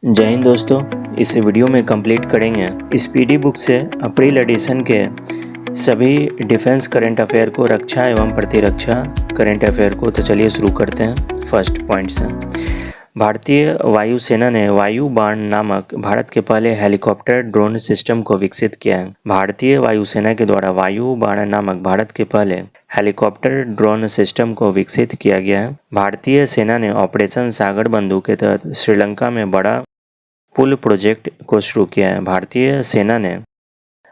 जय हिंद दोस्तों। इस वीडियो में कंप्लीट करेंगे स्पीडी बुक से अप्रैल एडिशन के सभी डिफेंस करंट अफेयर को, रक्षा एवं प्रतिरक्षा करंट अफेयर को। तो चलिए शुरू करते हैं फर्स्ट पॉइंट से। भारतीय वायुसेना ने वायु बाण नामक भारत के पहले हेलीकॉप्टर ड्रोन सिस्टम को विकसित किया है। भारतीय वायुसेना के द्वारा वायु बाण नामक भारत के पहले हेलीकॉप्टर ड्रोन सिस्टम को विकसित किया गया है। भारतीय सेना ने ऑपरेशन सागर बंधु के तहत श्रीलंका में बड़ा पुल प्रोजेक्ट को शुरू किया है। भारतीय सेना ने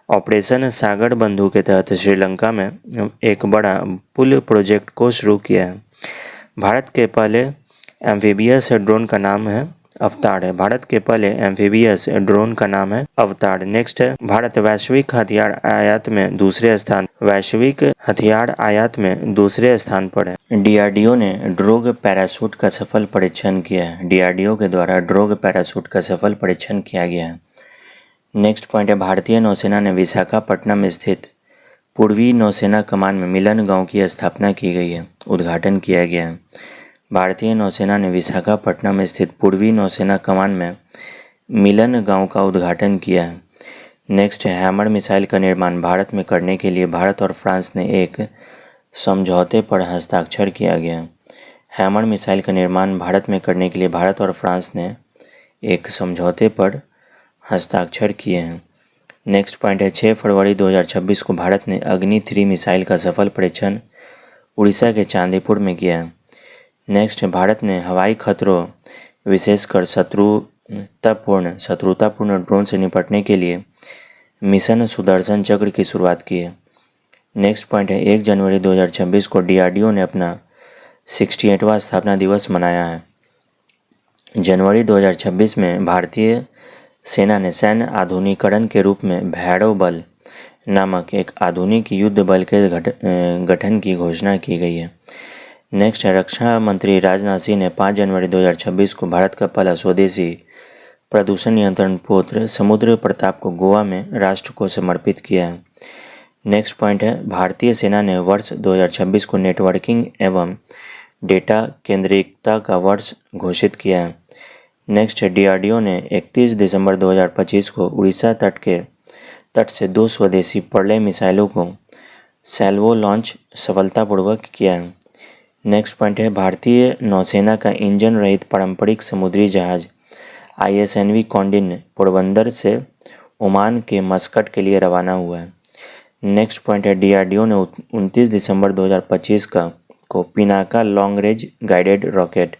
ऑपरेशन सागर बंधु के तहत श्रीलंका में एक बड़ा पुल प्रोजेक्ट को शुरू किया है। भारत के पहले एम्फीबियस ड्रोन का नाम है अवतार है। भारत के पहले एम्फीबियस ड्रोन का नाम है अवतार। नेक्स्ट है, भारत वैश्विक हथियार आयात में दूसरे स्थान पर है। डीआरडीओ ने ड्रोग पैराशूट का सफल परीक्षण किया है। डीआरडीओ के द्वारा ड्रोग पैराशूट का सफल परीक्षण किया गया है। नेक्स्ट पॉइंट है, भारतीय नौसेना ने विशाखापट्टनम स्थित पूर्वी नौसेना कमान में मिलन गांव की स्थापना की गई है, उद्घाटन किया गया है। भारतीय नौसेना ने विशाखापट्टनम स्थित पूर्वी नौसेना कमान में मिलन गांव का उद्घाटन किया है। नेक्स्ट है, हैमर मिसाइल का निर्माण भारत में करने के लिए भारत और फ्रांस ने एक समझौते पर हस्ताक्षर किया गया। हैमर मिसाइल का निर्माण भारत में करने के लिए भारत और फ्रांस ने एक समझौते पर हस्ताक्षर किए हैं। नेक्स्ट पॉइंट है, 6 फरवरी 2026 को भारत ने अग्नि 3 मिसाइल का सफल परीक्षण उड़ीसा के चांदीपुर में किया है। नेक्स्ट है, भारत ने हवाई खतरों विशेषकर शत्रुतापूर्ण ड्रोन से निपटने के लिए मिशन सुदर्शन चक्र की शुरुआत की है। नेक्स्ट पॉइंट है, 1 जनवरी 2026 को डीआरडीओ ने अपना 68वां स्थापना दिवस मनाया है। जनवरी 2026 में भारतीय सेना ने सैन्य आधुनिकीकरण के रूप में भैरव बल नामक एक आधुनिक युद्ध बल के गठन की घोषणा की गई है। नेक्स्ट है, रक्षा मंत्री राजनाथ सिंह ने 5 जनवरी 2026 को भारत का पहला स्वदेशी प्रदूषण नियंत्रण पोत समुद्र प्रताप को गोवा में राष्ट्र को समर्पित किया है। नेक्स्ट पॉइंट है, भारतीय सेना ने वर्ष 2026 को नेटवर्किंग एवं डेटा केंद्रिकता का वर्ष घोषित किया है। नेक्स्ट है, डीआरडीओ ने 31 दिसंबर 2025 को उड़ीसा तट से 2 स्वदेशी प्रलय मिसाइलों को सैल्वो लॉन्च सफलतापूर्वक किया है। नेक्स्ट पॉइंट है, भारतीय नौसेना का इंजन रहित पारंपरिक समुद्री जहाज ISNV कॉन्डिन पोरबंदर से ओमान के मस्कट के लिए रवाना हुआ है। नेक्स्ट पॉइंट है, डीआरडीओ ने 29 दिसंबर 2025 को Pinaka long range guided rocket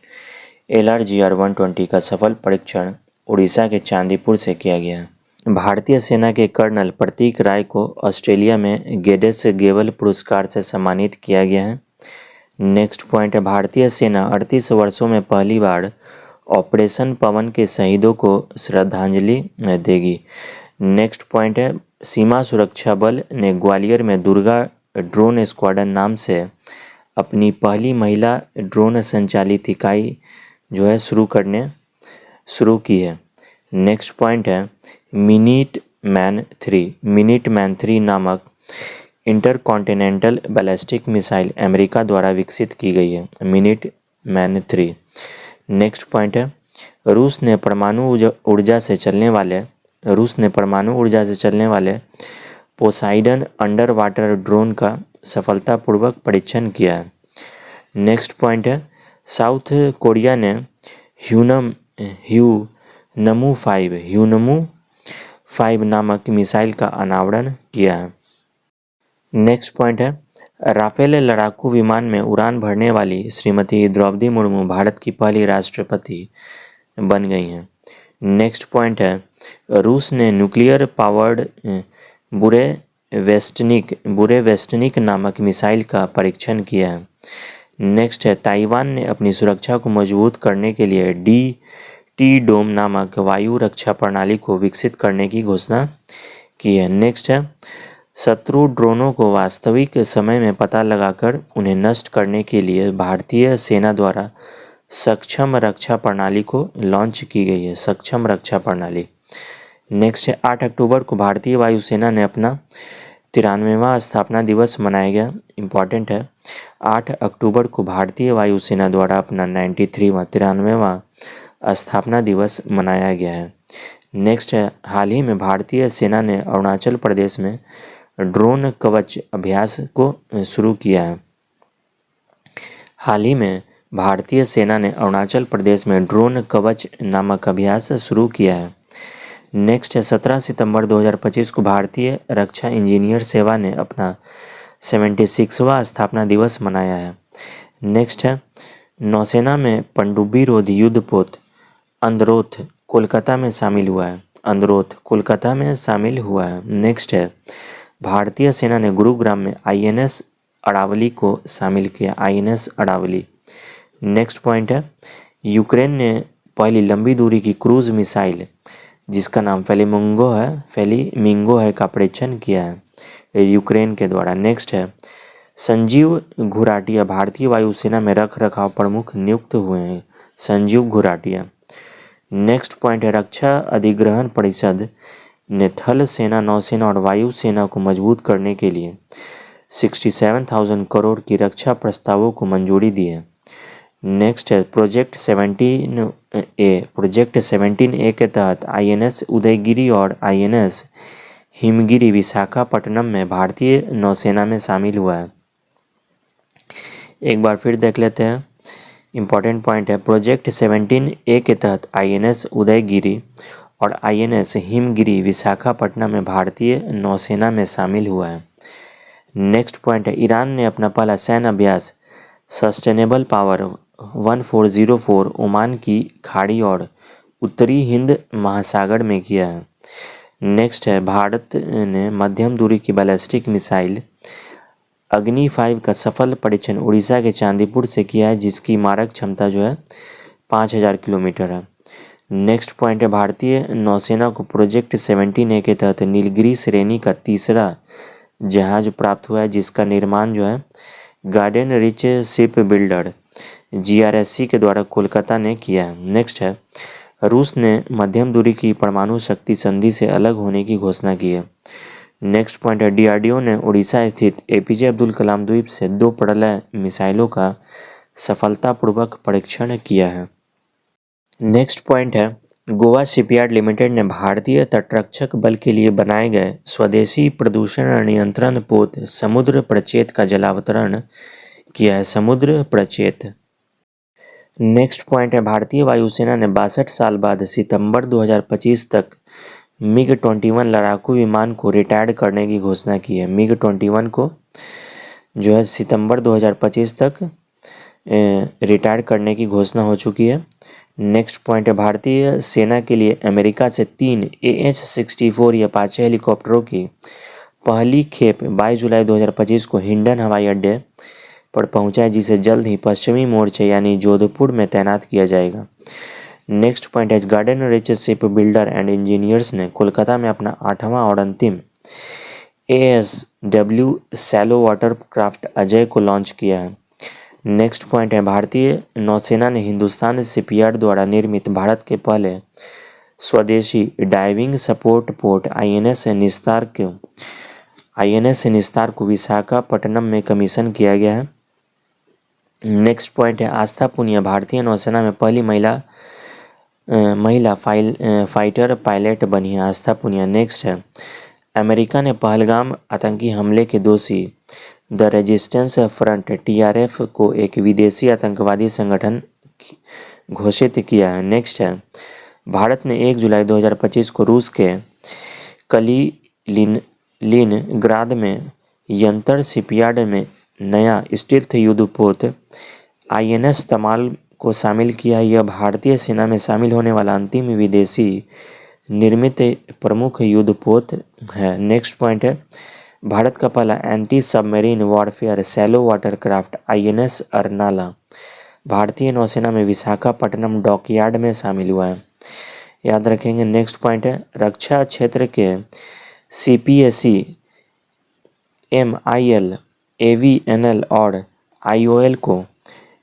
LRGR-120 का सफल परीक्षण उड़ीसा के चांदीपुर से किया गया है। भारतीय सेना के कर्नल प्रतीक राय को ऑस्ट्रेलिया में गेडेस गेवल पुरस्कार से सम्मानित किया गया है। नेक्स्ट पॉइंट है, भारतीय सेना 38 वर्षों में पहली बार ऑपरेशन पवन के शहीदों को श्रद्धांजलि देगी। नेक्स्ट पॉइंट है, सीमा सुरक्षा बल ने ग्वालियर में दुर्गा ड्रोन स्क्वाड्रन नाम से अपनी पहली महिला ड्रोन संचालित इकाई शुरू की है। नेक्स्ट पॉइंट है, मिनिट मैन 3 नामक इंटरकॉन्टिनेंटल बैलिस्टिक मिसाइल अमेरिका द्वारा विकसित की गई है। Minute man 3। नेक्स्ट पॉइंट है, रूस ने परमाणु ऊर्जा से चलने वाले पोसाइडन अंडर वाटर ड्रोन का सफलतापूर्वक परीक्षण किया है। नेक्स्ट पॉइंट है, साउथ कोरिया ने ह्यूनमू 5 नामक मिसाइल का अनावरण किया है। नेक्स्ट पॉइंट है, राफेल लड़ाकू विमान में उड़ान भरने वाली श्रीमती द्रौपदी मुर्मू भारत की पहली राष्ट्रपति बन गई हैं। नेक्स्ट पॉइंट है, रूस ने न्यूक्लियर पावर्ड बुरेवेस्टनिक नामक मिसाइल का परीक्षण किया है। नेक्स्ट है, ताइवान ने अपनी सुरक्षा को मजबूत करने के लिए टी-डोम नामक वायु रक्षा प्रणाली को विकसित करने की घोषणा की है। नेक्स्ट है, शत्रु ड्रोनों को वास्तविक समय में पता लगाकर उन्हें नष्ट करने के लिए भारतीय सेना द्वारा सक्षम रक्षा प्रणाली को लॉन्च की गई है। सक्षम रक्षा प्रणाली। नेक्स्ट है, 8 अक्टूबर को भारतीय वायुसेना ने अपना 93वां स्थापना दिवस मनाया गया। इम्पॉर्टेंट है, 8 अक्टूबर को भारतीय वायुसेना द्वारा अपना 93वां स्थापना दिवस मनाया गया है। नेक्स्ट है, हाल ही में भारतीय सेना ने अरुणाचल प्रदेश में ड्रोन कवच अभ्यास को शुरू किया है। हाल ही में भारतीय सेना ने अरुणाचल प्रदेश में ड्रोन कवच नामक अभ्यास शुरू किया है। नेक्स्ट है, 17 सितंबर 2025 को भारतीय रक्षा इंजीनियर सेवा ने अपना 76वां स्थापना दिवस मनाया है। नेक्स्ट है, नौसेना में पनडुब्बी रोधी युद्धपोत अंद्रोथ कोलकाता में शामिल हुआ है। अंद्रोथ कोलकाता में शामिल हुआ है। नेक्स्ट है, भारतीय सेना ने गुरुग्राम में आईएनएस अरावली को शामिल किया। आईएनएस अरावली। नेक्स्ट पॉइंट है, यूक्रेन ने पहली लंबी दूरी की क्रूज मिसाइल जिसका नाम फेलिमिंगो है का परीक्षण किया है यूक्रेन के द्वारा। नेक्स्ट है, संजीव घुराटिया भारतीय वायुसेना में रख रखाव प्रमुख नियुक्त हुए हैं। संजीव घुराटिया। नेक्स्ट पॉइंट है, रक्षा अधिग्रहण परिषद ने थल सेना, नौसेना और वायु सेना को मजबूत करने के लिए 67,000 करोड़ की रक्षा प्रस्तावों को मंजूरी दी है। नेक्स्ट है, प्रोजेक्ट 17A के तहत आईएनएस उदयगिरी और आईएनएस हिमगिरी विशाखापट्टनम में भारतीय नौसेना में शामिल हुआ है। एक बार फिर देख लेते हैं, इंपॉर्टेंट पॉइंट है, प्रोजेक्ट 17A के तहत आईएनएस उदयगिरी और आईएनएस हिमगिरी विशाखापट्टनम में भारतीय नौसेना में शामिल हुआ है। नेक्स्ट पॉइंट है, ईरान ने अपना पहला सैन्य अभ्यास सस्टेनेबल पावर 1404 ओमान की खाड़ी और उत्तरी हिंद महासागर में किया है। नेक्स्ट है, भारत ने मध्यम दूरी की बैलिस्टिक मिसाइल अग्नि 5 का सफल परीक्षण उड़ीसा के चांदीपुर से किया है, जिसकी मारक क्षमता जो है 5000 किलोमीटर है। नेक्स्ट पॉइंट है, भारतीय नौसेना को प्रोजेक्ट 17A के तहत नीलगिरी श्रेणी का तीसरा जहाज प्राप्त हुआ है, जिसका निर्माण जो है garden rich ship builder GRSC के द्वारा कोलकाता ने किया है। नेक्स्ट है, रूस ने मध्यम दूरी की परमाणु शक्ति संधि से अलग होने की घोषणा की है। नेक्स्ट पॉइंट है, DRDO ने उड़ीसा स्थित APJ अब्दुल कलाम द्वीप से 2 प्रलय मिसाइलों का सफलतापूर्वक परीक्षण किया है। नेक्स्ट पॉइंट है, गोवा शिपयार्ड लिमिटेड ने भारतीय तटरक्षक बल के लिए बनाए गए स्वदेशी प्रदूषण नियंत्रण पोत समुद्र प्रचेत का जलावतरण किया है। समुद्र प्रचेत। नेक्स्ट पॉइंट है, भारतीय वायुसेना ने 62 साल बाद सितंबर 2025 तक MiG-21 लड़ाकू विमान को रिटायर्ड करने की घोषणा की है। MiG-21 को जो है सितंबर 2025 तक रिटायर करने की घोषणा हो चुकी है। नेक्स्ट पॉइंट है, भारतीय सेना के लिए अमेरिका से 3 AH-64 अपाचे हेलीकॉप्टरों की पहली खेप 22 जुलाई 2025 को हिंडन हवाई अड्डे पर पहुंचा है, जिसे जल्द ही पश्चिमी मोर्चे यानी जोधपुर में तैनात किया जाएगा। नेक्स्ट पॉइंट है, garden rich ship builder and engineers ने कोलकाता में अपना 8वां और अंतिम ASW shallow water craft Ajay को लॉन्च किया है। नेक्स्ट पॉइंट है, भारतीय नौसेना ने हिंदुस्तान शिपयार्ड द्वारा निर्मित भारत के पहले स्वदेशी डाइविंग सपोर्ट पोर्ट INS निस्तार को विशाखापट्टनम में कमीशन किया गया है। नेक्स्ट पॉइंट है, आस्था पुनिया भारतीय नौसेना में पहली महिला फाइटर पायलट बनी है। आस्था पुनिया। नेक्स्ट है, अमेरिका ने पहलगाम आतंकी हमले के दोषी द रेजिस्टेंस फ्रंट TRF को एक विदेशी आतंकवादी संगठन घोषित किया है। नेक्स्ट है, भारत ने 1 जुलाई 2025 को रूस के कलिनिनग्राद में यंतर शिपयार्ड में नया स्टील्थ युद्धपोत INS तमाल को शामिल किया। यह भारतीय सेना में शामिल होने वाला अंतिम विदेशी निर्मित प्रमुख युद्धपोत है। नेक्स्ट पॉइंट है, भारत का पहला anti submarine warfare shallow watercraft INS Arnala भारतीय नौसेना में विशाखापट्टनम डॉकयार्ड में शामिल हुआ है, याद रखेंगे। नेक्स्ट पॉइंट है, रक्षा क्षेत्र के CPSC MIL AVNL और IOL को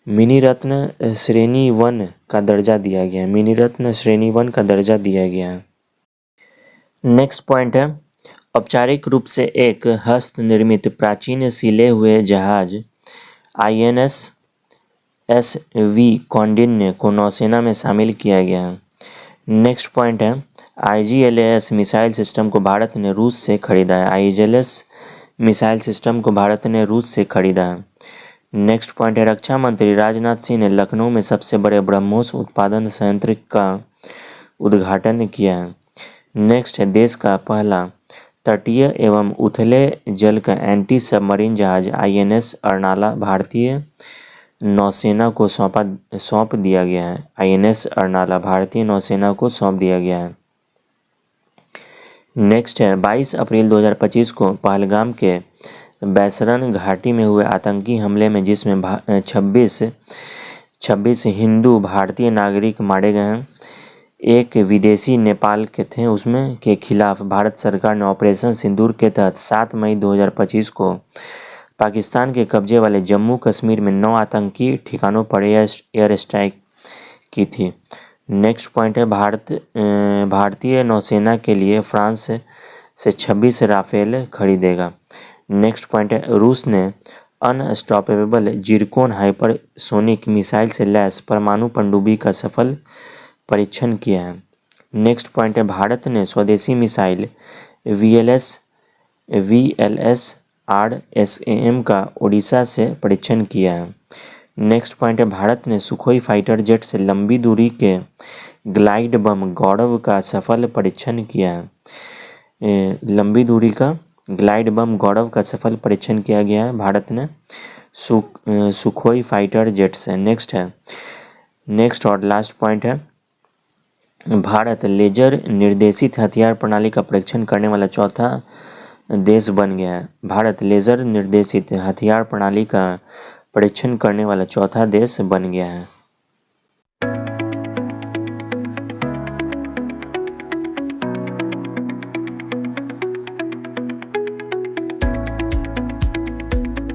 मिनी रत्न श्रेणी 1 का दर्जा दिया गया है। मिनी रत्न श्रेणी 1 का दर्जा दिया गया है। नेक्स्ट पॉइंट है, औपचारिक रूप से एक हस्त निर्मित प्राचीन सिले हुए जहाज INS SV कौंडिन्य को नौसेना में शामिल किया गया है। नेक्स्ट पॉइंट है IGLAS मिसाइल सिस्टम को भारत ने रूस से खरीदा है। IGLAS मिसाइल सिस्टम को भारत ने रूस से खरीदा है। नेक्स्ट पॉइंट है रक्षा मंत्री राजनाथ सिंह ने लखनऊ में सबसे बड़े ब्रह्मोस उत्पादन संयंत्र का उद्घाटन किया है। नेक्स्ट है देश का पहला तटीय एवं उथले जल का एंटी सबमरीन जहाज INS अर्नाला भारतीय नौसेना को सौंप दिया गया है। INS अर्नाला भारतीय नौसेना को सौंप दिया गया है। नेक्स्ट है 22 अप्रैल 2025 को पहलगाम के बैसरन घाटी में हुए आतंकी हमले में जिसमें 26 हिंदू भारतीय नागरिक मारे गए हैं, एक विदेशी नेपाल के थे, उसमें के खिलाफ भारत सरकार ने ऑपरेशन सिंदूर के तहत 7 मई 2025 को पाकिस्तान के कब्जे वाले जम्मू कश्मीर में 9 आतंकी ठिकानों पर एयर स्ट्राइक की थी। नेक्स्ट पॉइंट है भारतीय नौसेना के लिए फ्रांस से 26 राफेल खरीदेगा। नेक्स्ट पॉइंट है रूस ने अनस्टॉपेबल जिरकोन हाइपरसोनिक मिसाइल से लैस परमाणु पनडुब्बी का सफल परीक्षण किया है। नेक्स्ट पॉइंट है भारत ने स्वदेशी मिसाइल VLS RSAM का ओडिशा से परीक्षण किया है। नेक्स्ट पॉइंट है भारत ने सुखोई फाइटर जेट से लंबी दूरी के ग्लाइड बम गौरव का सफल परीक्षण किया है। लंबी दूरी का ग्लाइड बम गौरव का सफल परीक्षण किया गया है भारत ने सुखोई फाइटर जेट से। नेक्स्ट और लास्ट पॉइंट है भारत लेजर निर्देशित हथियार प्रणाली का परीक्षण करने वाला चौथा देश बन गया है। भारत लेजर निर्देशित हथियार प्रणाली का परीक्षण करने वाला चौथा देश बन गया है।